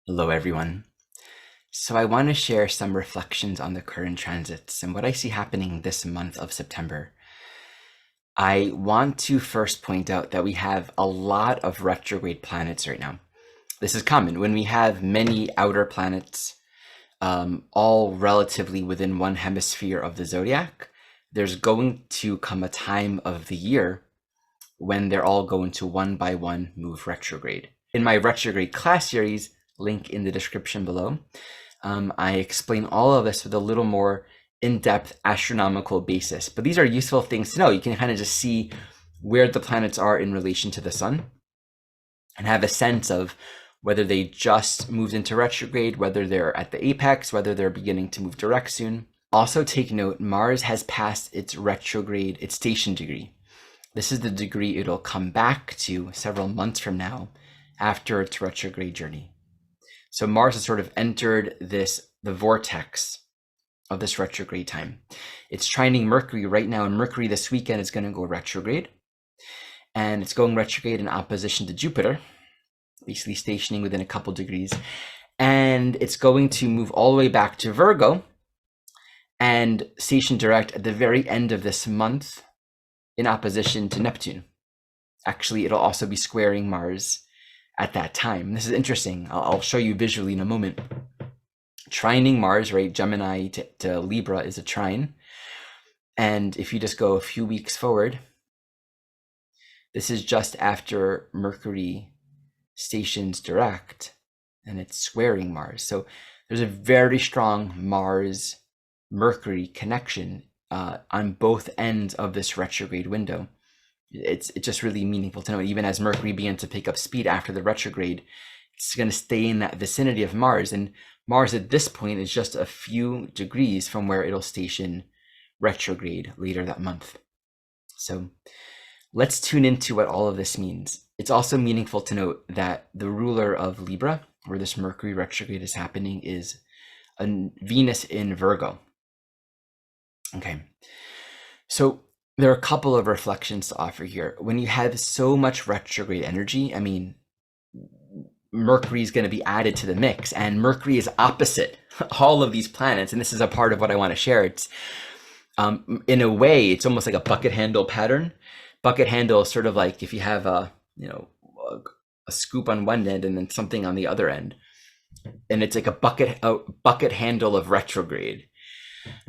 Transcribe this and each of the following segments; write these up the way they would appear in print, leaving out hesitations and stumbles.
Hello, everyone. So I want to share some reflections on the current transits and what I see happening this month of September. I want to first point out that we have a lot of retrograde planets right now. This is common when we have many outer planets, all relatively within one hemisphere of the zodiac. There's going to come a time of the year when they're all going to one by one move retrograde. In my retrograde class series, link in the description below, I explain all of this with a little more in-depth astronomical basis, but these are useful things to know. You can kind of just see where the planets are in relation to the sun and have a sense of whether they just moved into retrograde, whether they're at the apex, whether they're beginning to move direct soon. Also take note, Mars has passed its retrograde, its station degree. This is the degree it'll come back to several months from now after its retrograde journey. So Mars has sort of entered the vortex of this retrograde time. It's trining Mercury right now, and Mercury this weekend is going to go retrograde. And it's going retrograde in opposition to Jupiter, basically stationing within a couple degrees. And it's going to move all the way back to Virgo and station direct at the very end of this month in opposition to Neptune. Actually, it'll also be squaring Mars at that time. This is interesting. I'll show you visually in a moment. Trining Mars, right? Gemini to Libra is a trine. And if you just go a few weeks forward, this is just after Mercury stations direct and it's squaring Mars. So there's a very strong Mars-Mercury connection on both ends of this retrograde window. It's just really meaningful to know. Even as Mercury began to pick up speed after the retrograde, it's going to stay in that vicinity of Mars. And Mars at this point is just a few degrees from where it'll station retrograde later that month. So let's tune into what all of this means. It's also meaningful to note that the ruler of Libra, where this Mercury retrograde is happening, is a Venus in Virgo. Okay, so there are a couple of reflections to offer here. When you have so much retrograde energy, I mean, Mercury is going to be added to the mix, and Mercury is opposite all of these planets. And this is a part of what I want to share. It's in a way, it's almost like a bucket handle pattern. Bucket handle is sort of like if you have a scoop on one end and then something on the other end, and it's like a bucket handle of retrograde.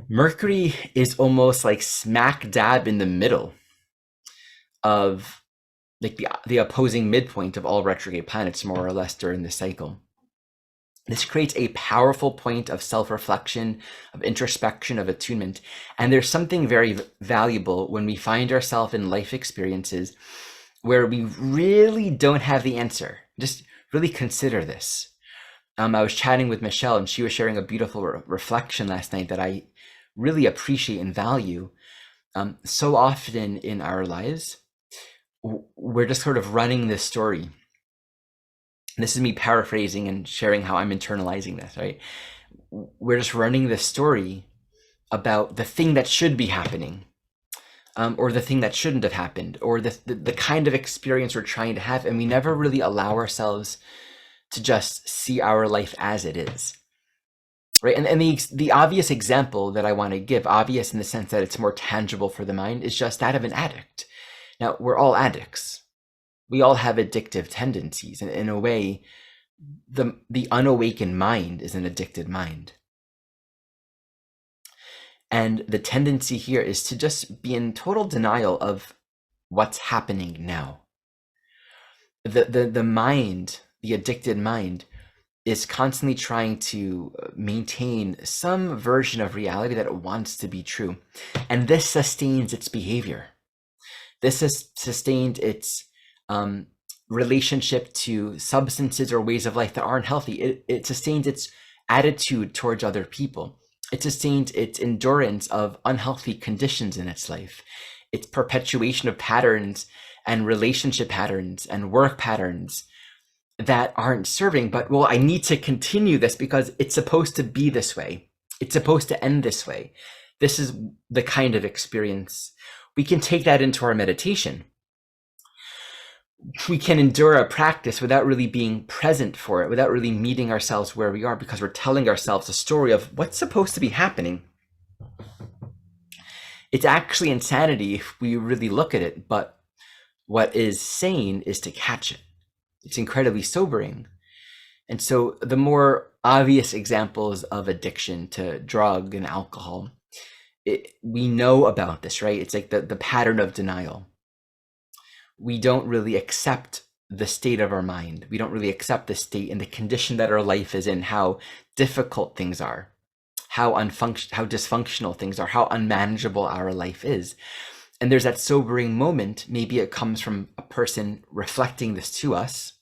Mercury is almost like smack dab in the middle of like the opposing midpoint of all retrograde planets, more or less, during this cycle. This creates a powerful point of self-reflection, of introspection, of attunement. And there's something very valuable when we find ourselves in life experiences where we really don't have the answer. Just really consider this. I was chatting with Michelle, and she was sharing a beautiful reflection last night that I really appreciate and value. So often in our lives, we're just sort of running this story. This is me paraphrasing and sharing how I'm internalizing this, right? We're just running this story about the thing that should be happening, or the thing that shouldn't have happened, or the kind of experience we're trying to have, and we never really allow ourselves to just see our life as it is, right? And the obvious example that I want to give, obvious in the sense that it's more tangible for the mind, is just that of an addict. Now, we're all addicts. We all have addictive tendencies. And in a way, the unawakened mind is an addicted mind. And the tendency here is to just be in total denial of what's happening now. The mind, the addicted mind, is constantly trying to maintain some version of reality that it wants to be true. And this sustains its behavior. This has sustained its relationship to substances or ways of life that aren't healthy. It sustains its attitude towards other people. It sustains its endurance of unhealthy conditions in its life. Its perpetuation of patterns and relationship patterns and work patterns that aren't serving, but well, I need to continue this because it's supposed to be this way. It's supposed to end this way. This is the kind of experience. We can take that into our meditation. we can endure a practice without really being present for it, without really meeting ourselves where we are, because we're telling ourselves a story of what's supposed to be happening. It's actually insanity if we really look at it, but what is sane is to catch it. It's incredibly sobering. And so the more obvious examples of addiction to drug and alcohol, we know about this, right? It's like the pattern of denial. We don't really accept the state of our mind. We don't really accept the state and the condition that our life is in, how difficult things are, how dysfunctional things are, how unmanageable our life is. And there's that sobering moment. Maybe it comes from a person reflecting this to us,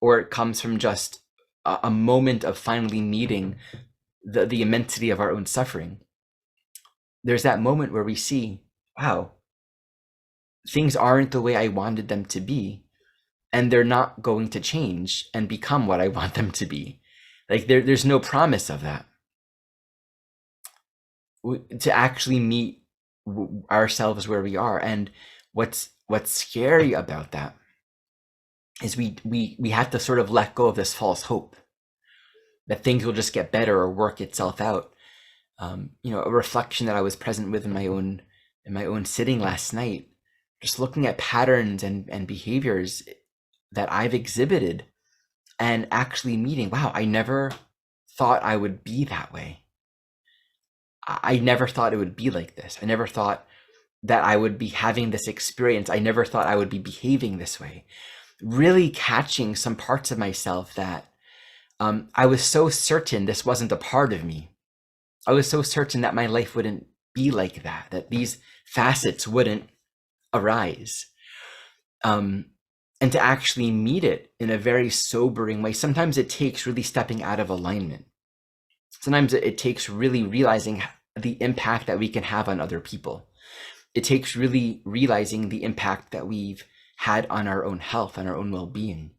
or it comes from just a moment of finally meeting the immensity of our own suffering. There's that moment where we see, wow, things aren't the way I wanted them to be, and they're not going to change and become what I want them to be. Like there's no promise of that. To actually meet ourselves where we are. And what's scary about that is we have to sort of let go of this false hope that things will just get better or work itself out. A reflection that I was present with in my own sitting last night, just looking at patterns and behaviors that I've exhibited, and actually meeting, wow, I never thought I would be that way. I never thought it would be like this. I never thought that I would be having this experience. I never thought I would be behaving this way. Really catching some parts of myself that I was so certain this wasn't a part of me. I was so certain that my life wouldn't be like that these facets wouldn't arise. And to actually meet it in a very sobering way. Sometimes it takes really stepping out of alignment. Sometimes it takes really realizing the impact that we can have on other people. It takes really realizing the impact that we've had on our own health, on our own well-being.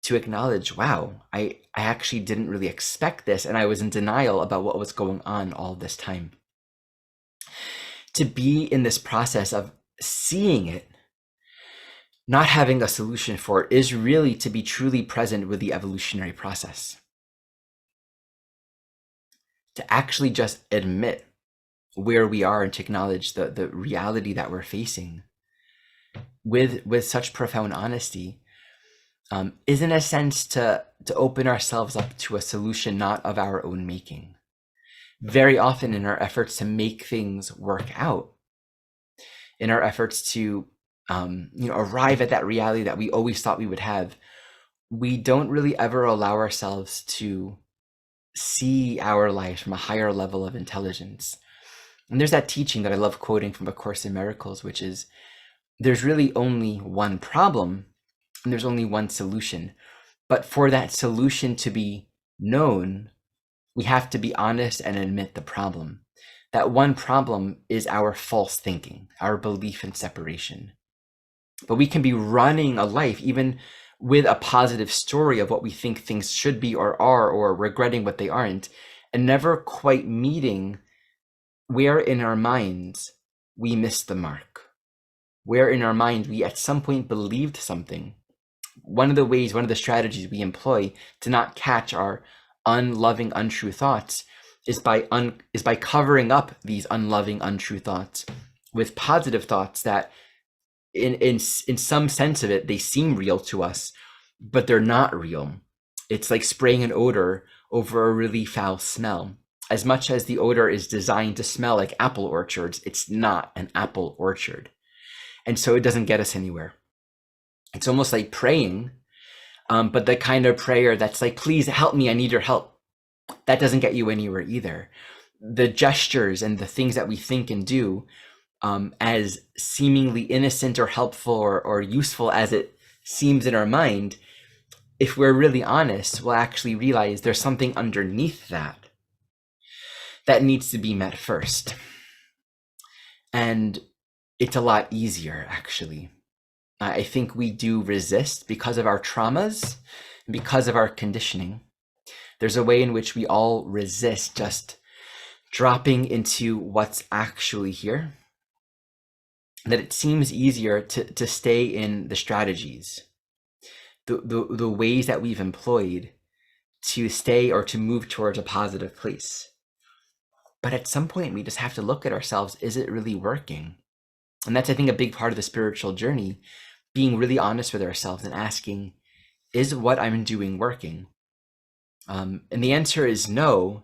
To acknowledge, wow, I actually didn't really expect this, and I was in denial about what was going on all this time. To be in this process of seeing it, not having a solution for it, is really to be truly present with the evolutionary process. To actually just admit where we are and to acknowledge the reality that we're facing with such profound honesty, is in a sense to open ourselves up to a solution not of our own making. Very often in our efforts to make things work out, in our efforts to arrive at that reality that we always thought we would have, we don't really ever allow ourselves to see our lives from a higher level of intelligence. And there's that teaching that I love quoting from A Course in Miracles, which is, there's really only one problem and there's only one solution. But for that solution to be known, we have to be honest and admit the problem. That one problem is our false thinking, our belief in separation. But we can be running a life even with a positive story of what we think things should be or are, or regretting what they aren't, and never quite meeting where in our minds we missed the mark, where in our mind we at some point believed something. One of the strategies we employ to not catch our unloving, untrue thoughts is by covering up these unloving, untrue thoughts with positive thoughts that in some sense of it, they seem real to us, but they're not real. It's like spraying an odor over a really foul smell. As much as the odor is designed to smell like apple orchards, it's not an apple orchard. And so it doesn't get us anywhere. It's almost like praying, but the kind of prayer that's like, please help me, I need your help. That doesn't get you anywhere either. The gestures and the things that we think and do, as seemingly innocent or helpful or useful as it seems in our mind, if we're really honest, we'll actually realize there's something underneath that needs to be met first. And it's a lot easier, actually. I think we do resist because of our traumas, because of our conditioning. There's a way in which we all resist just dropping into what's actually here that it seems easier to stay in the strategies, the ways that we've employed to stay or to move towards a positive place. But at some point, we just have to look at ourselves. Is it really working? And that's, I think, a big part of the spiritual journey, being really honest with ourselves and asking, is what I'm doing working? And the answer is no.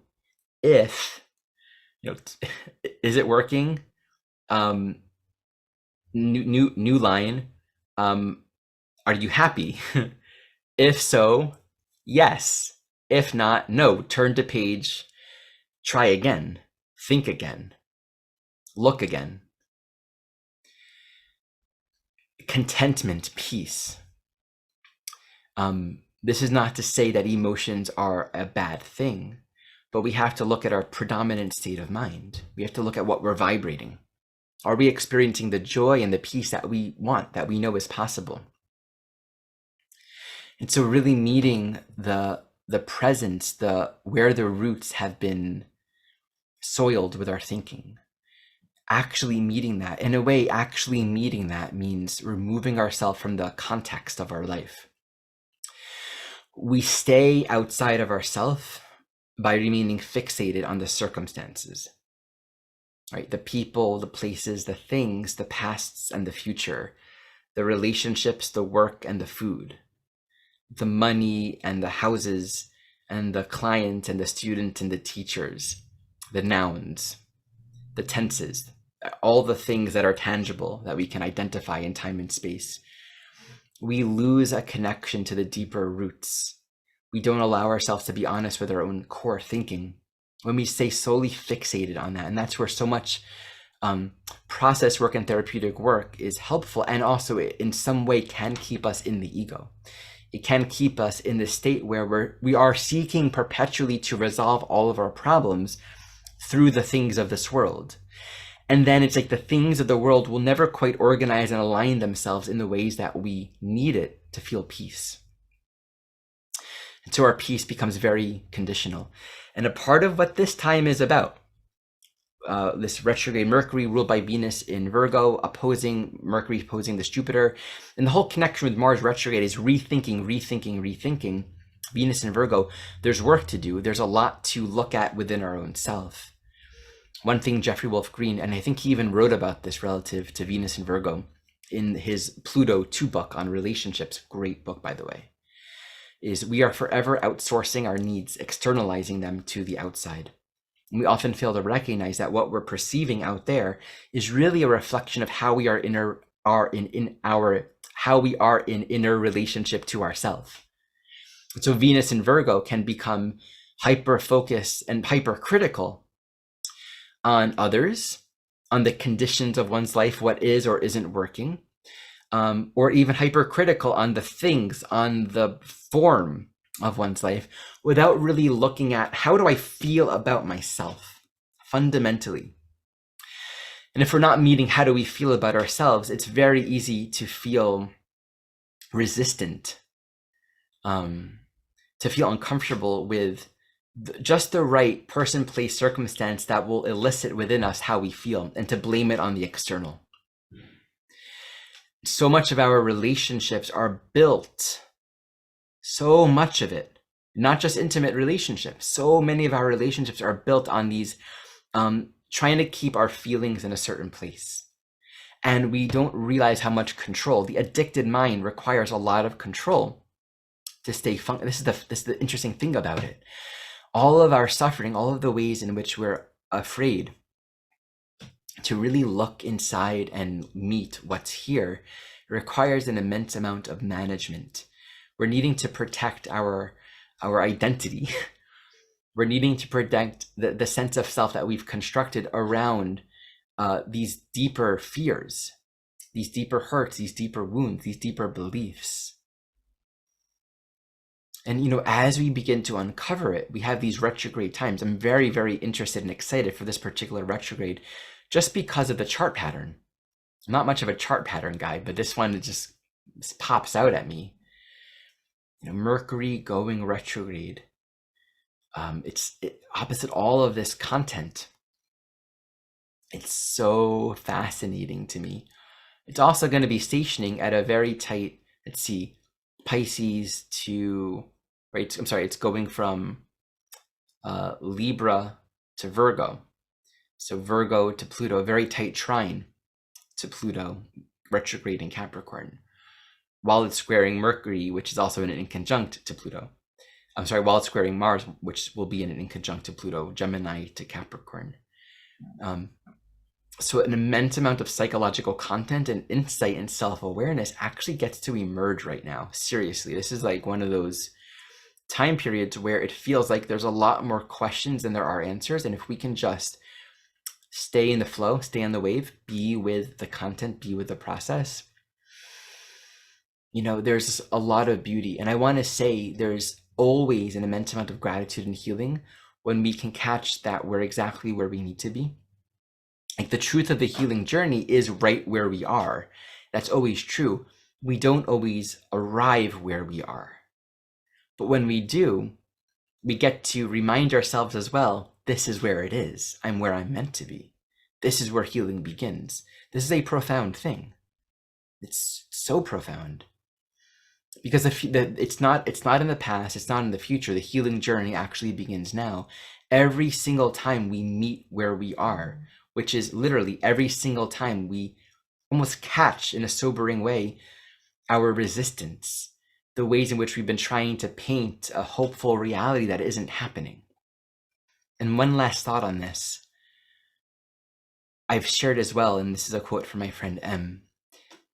If, is it working? New line. Are you happy? If so, yes. If not, no. Turn to page, try again, think again, look again. Contentment, peace. This is not to say that emotions are a bad thing, but we have to look at our predominant state of mind. We have to look at what we're vibrating. Are we experiencing the joy and the peace that we want, that we know is possible? And so really meeting the presence, where the roots have been soiled with our thinking, actually meeting that. In a way, actually meeting that means removing ourselves from the context of our life. We stay outside of ourselves by remaining fixated on the circumstances, right? The people, the places, the things, the pasts and the future, the relationships, the work and the food, the money and the houses and the client and the student and the teachers, the nouns, the tenses, all the things that are tangible that we can identify in time and space. We lose a connection to the deeper roots. We don't allow ourselves to be honest with our own core thinking when we stay solely fixated on that. And that's where so much process work and therapeutic work is helpful, and also in some way can keep us in the ego. It can keep us in the state where we are seeking perpetually to resolve all of our problems through the things of this world. And then it's like the things of the world will never quite organize and align themselves in the ways that we need it to feel peace. And so our peace becomes very conditional. And a part of what this time is about, this retrograde Mercury ruled by Venus in Virgo, Mercury opposing this Jupiter, and the whole connection with Mars retrograde is rethinking. Venus in Virgo, there's work to do. There's a lot to look at within our own self. One thing Jeffrey Wolf Green, and I think he even wrote about this relative to Venus and Virgo in his Pluto 2 book on relationships, great book by the way, is we are forever outsourcing our needs, externalizing them to the outside. And we often fail to recognize that what we're perceiving out there is really a reflection of how we are in inner relationship to ourselves. So Venus in Virgo can become hyper focused and hypercritical on others, on the conditions of one's life, what is or isn't working, or even hypercritical on the things, on the form of one's life, without really looking at how do I feel about myself fundamentally. And if we're not meeting how do we feel about ourselves, it's very easy to feel resistant, to feel uncomfortable with just the right person, place, circumstance that will elicit within us how we feel, and to blame it on the external. So much of our relationships are built, so much of it, not just intimate relationships, so many of our relationships are built on these trying to keep our feelings in a certain place. And we don't realize how much control. The addicted mind requires a lot of control to stay this is the interesting thing about it. All of our suffering, all of the ways in which we're afraid to really look inside and meet what's here, requires an immense amount of management. We're needing to protect our identity. We're needing to protect the sense of self that we've constructed around these deeper fears, these deeper hurts, these deeper wounds, these deeper beliefs. And, as we begin to uncover it, we have these retrograde times. I'm very, very interested and excited for this particular retrograde just because of the chart pattern. I'm not much of a chart pattern guy, but this one just pops out at me. Mercury going retrograde. It's opposite all of this content. It's so fascinating to me. It's also going to be stationing at a very tight, let's see, Pisces to, right? I'm sorry, it's going from Libra to Virgo. So Virgo to Pluto, a very tight trine to Pluto, retrograde in Capricorn, while it's squaring Mercury, which is also in an inconjunct to Pluto. I'm sorry, while it's squaring Mars, which will be in an inconjunct to Pluto, Gemini to Capricorn. So an immense amount of psychological content and insight and self-awareness actually gets to emerge right now. Seriously, this is like one of those time periods where it feels like there's a lot more questions than there are answers. And if we can just stay in the flow, stay on the wave, be with the content, be with the process, you know, there's a lot of beauty. And I want to say there's always an immense amount of gratitude and healing when we can catch that we're exactly where we need to be. Like the truth of the healing journey is right where we are. That's always true. We don't always arrive where we are. But when we do, we get to remind ourselves as well, this is where it is. I'm where I'm meant to be. This is where healing begins. This is a profound thing. It's so profound. Because it's not in the past, it's not in the future. The healing journey actually begins now. Every single time we meet where we are, which is literally every single time we almost catch in a sobering way our resistance, the ways in which we've been trying to paint a hopeful reality that isn't happening. And one last thought on this. I've shared as well, and this is a quote from my friend M,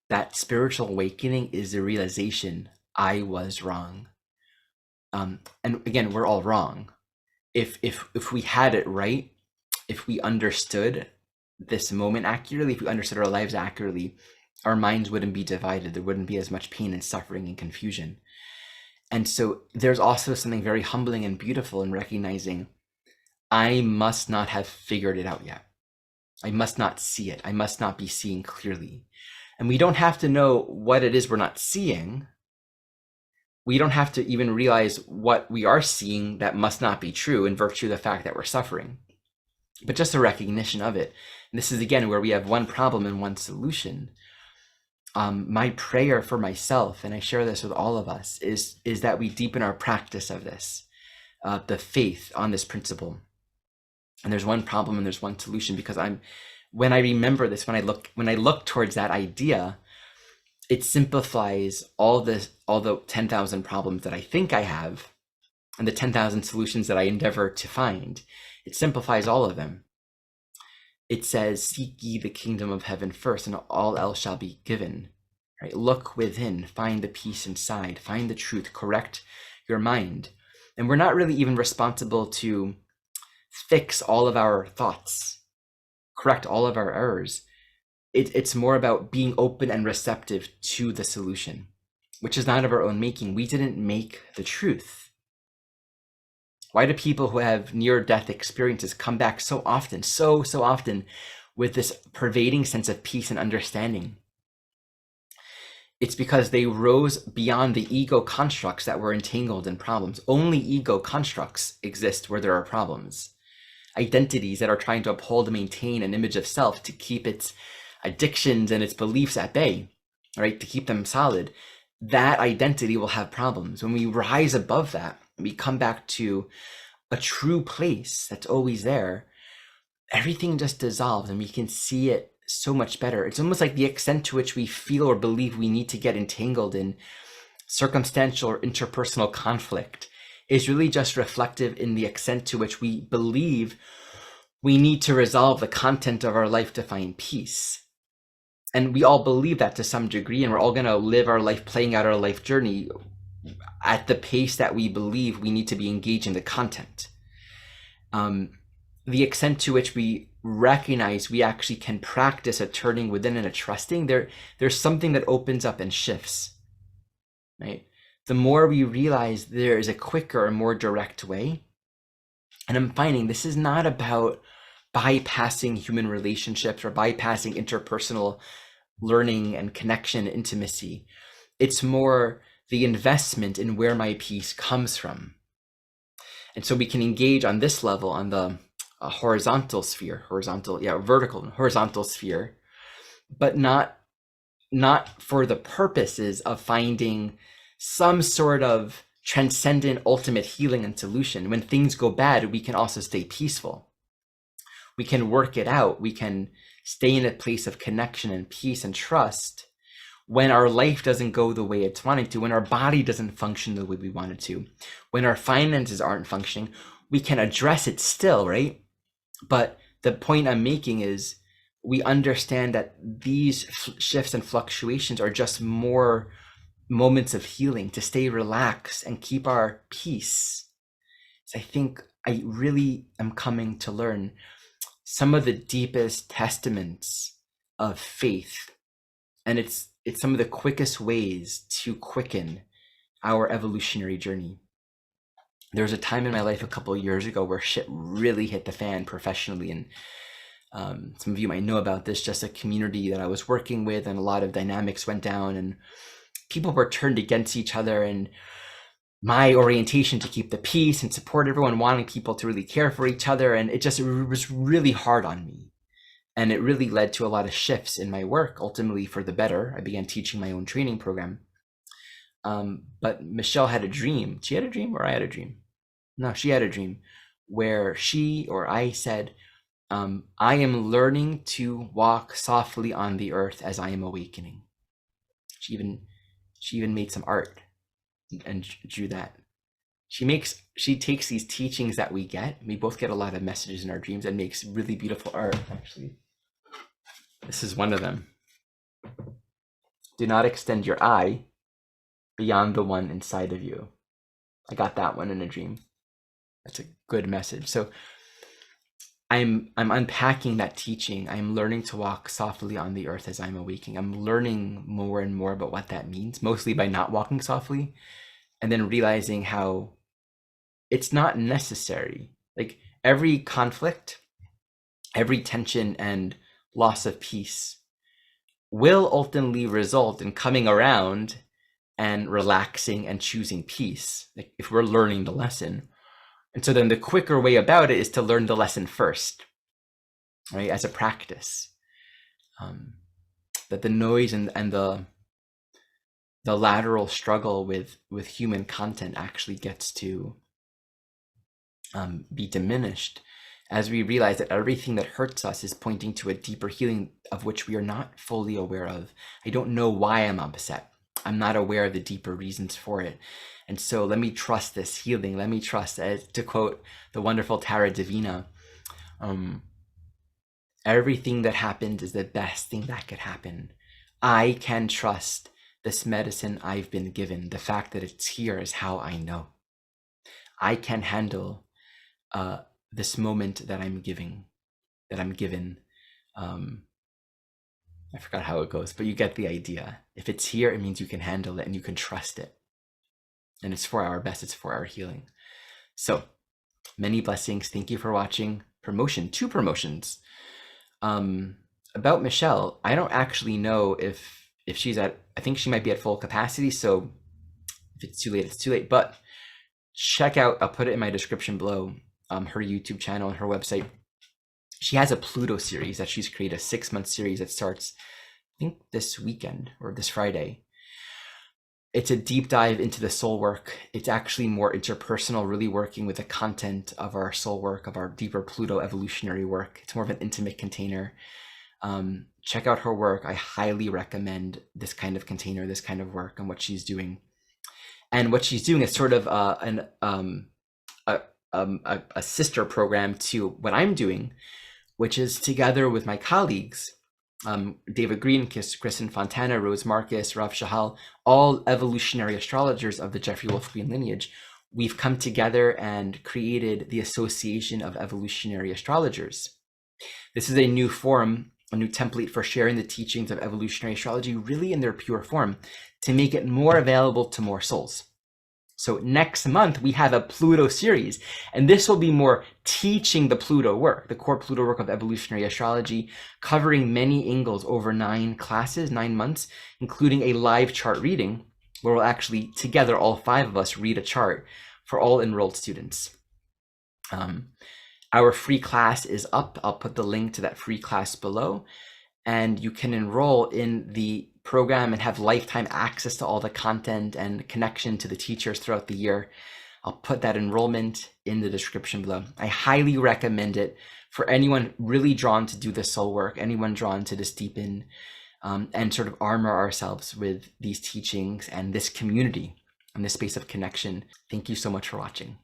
that spiritual awakening is the realization I was wrong. And again, we're all wrong. If we had it right, if we understood this moment accurately, if we understood our lives accurately, our minds wouldn't be divided. There wouldn't be as much pain and suffering and confusion. And so there's also something very humbling and beautiful in recognizing I must not have figured it out yet. I must not see it. I must not be seeing clearly. And we don't have to know what it is we're not seeing. We don't have to even realize what we are seeing that must not be true in virtue of the fact that we're suffering. But just a recognition of it. And this is again where we have one problem and one solution. My prayer for myself, and I share this with all of us, is that we deepen our practice of this, the faith on this principle. And there's one problem and there's one solution, because when I remember this, when I look towards that idea, it simplifies all the 10,000 problems that I think I have and the 10,000 solutions that I endeavor to find. It simplifies all of them. It says, seek ye the kingdom of heaven first, and all else shall be given. Right? Look within, find the peace inside, find the truth, correct your mind. And we're not really even responsible to fix all of our thoughts, correct all of our errors. It's more about being open and receptive to the solution, which is not of our own making. We didn't make the truth. Why do people who have near-death experiences come back so often, so often, with this pervading sense of peace and understanding? It's because they rose beyond the ego constructs that were entangled in problems. Only ego constructs exist where there are problems. Identities that are trying to uphold and maintain an image of self to keep its addictions and its beliefs at bay, right? To keep them solid. That identity will have problems. When we rise above that, we come back to a true place that's always there, everything just dissolves and we can see it so much better. It's almost like the extent to which we feel or believe we need to get entangled in circumstantial or interpersonal conflict is really just reflective in the extent to which we believe we need to resolve the content of our life to find peace. And we all believe that to some degree, and we're all going to live our life playing out our life journey at the pace that we believe we need to be engaged in the content. The extent to which we recognize we actually can practice a turning within and a trusting, there's something that opens up and shifts, right? The more we realize there is a quicker and more direct way. And I'm finding this is not about bypassing human relationships or bypassing interpersonal learning and connection, intimacy. It's more the investment in where my peace comes from. And so we can engage on this level, on the horizontal sphere, horizontal sphere, but not not for the purposes of finding some sort of transcendent ultimate healing and solution. When things go bad, we can also stay peaceful. We can work it out. We can stay in a place of connection and peace and trust when our life doesn't go the way it's wanting to, when our body doesn't function the way we want it to, when our finances aren't functioning. We can address it still, right? But the point I'm making is we understand that these shifts and fluctuations are just more moments of healing to stay relaxed and keep our peace. So I think I really am coming to learn some of the deepest testaments of faith, and it's some of the quickest ways to quicken our evolutionary journey. There was a time in my life a couple of years ago where shit really hit the fan professionally, and some of you might know about this, just a community that I was working with, and a lot of dynamics went down and people were turned against each other, and my orientation to keep the peace and support everyone, wanting people to really care for each other, and it was really hard on me. And it really led to a lot of shifts in my work, ultimately for the better. I began teaching my own training program. But Michelle had a dream. She had a dream, or I had a dream? No, she had a dream where she or I said, I am learning to walk softly on the earth as I am awakening. She even made some art and drew that. She takes these teachings that we get. We both get a lot of messages in our dreams, and makes really beautiful art. Actually, this is one of them. Do not extend your eye beyond the one inside of you. I got that one in a dream. That's a good message. So I'm unpacking that teaching. I'm learning to walk softly on the earth as I'm awakening. I'm learning more and more about what that means, mostly by not walking softly, and then realizing how it's not necessary. Like every conflict, every tension and loss of peace will ultimately result in coming around and relaxing and choosing peace, like if we're learning the lesson. And so then the quicker way about it is to learn the lesson first, right, as a practice. That the noise and the lateral struggle with human content actually gets to be diminished as we realize that everything that hurts us is pointing to a deeper healing of which we are not fully aware of. I don't know why I'm upset. I'm not aware of the deeper reasons for it. And so let me trust this healing. Let me trust, to quote the wonderful Tara Divina, everything that happened is the best thing that could happen. I can trust this medicine I've been given. The fact that it's here is how I know. I can handle this moment that I'm given. I forgot how it goes, but you get the idea. If it's here, it means you can handle it and you can trust it. And it's for our best, it's for our healing. So many blessings. Thank you for watching. Two promotions. About Michelle, I don't actually know if she's I think she might be at full capacity. So if it's too late, it's too late. But check out, I'll put it in my description below, her YouTube channel and her website. She has a Pluto series that she's created, a 6-month series that starts, I think, this weekend or this Friday. It's a deep dive into the soul work. It's actually more interpersonal, really working with the content of our soul work, of our deeper Pluto evolutionary work. It's more of an intimate container. Check out her work. I highly recommend this kind of container, this kind of work, and what she's doing. And what she's doing is sort of a sister program to what I'm doing, which is together with my colleagues, David Green, Kristen Fontana, Rose Marcus, Rav Shahal, all evolutionary astrologers of the Jeffrey Wolf Green lineage. We've come together and created the Association of Evolutionary Astrologers. This is a new forum, a new template for sharing the teachings of evolutionary astrology really in their pure form to make it more available to more souls. So next month, we have a Pluto series, and this will be more teaching the Pluto work, the core Pluto work of evolutionary astrology, covering many angles over 9 classes, 9 months, including a live chart reading, where we'll actually, together, all 5 of us, read a chart for all enrolled students. Our free class is up. I'll put the link to that free class below, and you can enroll in the program and have lifetime access to all the content and connection to the teachers throughout the year, I'll put that enrollment in the description below. I highly recommend it for anyone really drawn to do this soul work, anyone drawn to just deepen and sort of armor ourselves with these teachings and this community and this space of connection. Thank you so much for watching.